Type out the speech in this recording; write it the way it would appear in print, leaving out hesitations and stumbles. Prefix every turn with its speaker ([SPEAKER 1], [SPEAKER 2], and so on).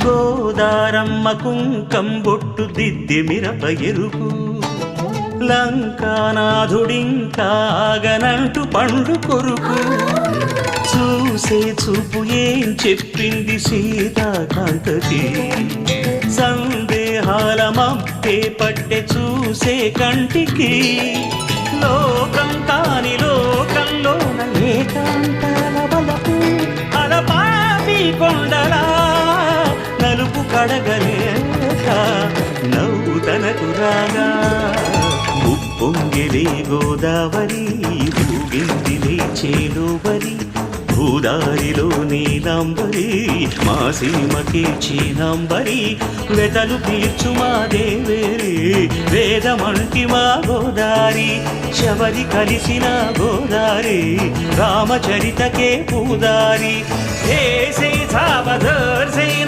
[SPEAKER 1] గోదారమ్మ కుంకంబొట్టు దిద్ది మిరప ఎరుపు లంకానాథుడింకాగనంటూ పండు కొరుకు చూసే చూపు ఏం చెప్పింది సీతాకాంతకి సందేహాల మప్పే పట్టె చూసే కంటికి లోకం కాని లోకంలోన ఏకాంతాల బలపు అలపాపి కొండలా నలుపు కడగలేక నవ్వు తనకు రాగా ఉప్పొంగిలే గోదావరి ఊగిందిలే చేలోవరి భూదారిలో నీలాంబరి మా సీమకి చీనాంబరి వెతలు తీర్చు మా దేవేరి వేదమంటి మా గోదారి శబరి కలిసిన గోదారి రామచరితకే పూదారి ఏ సే సావధర్ సే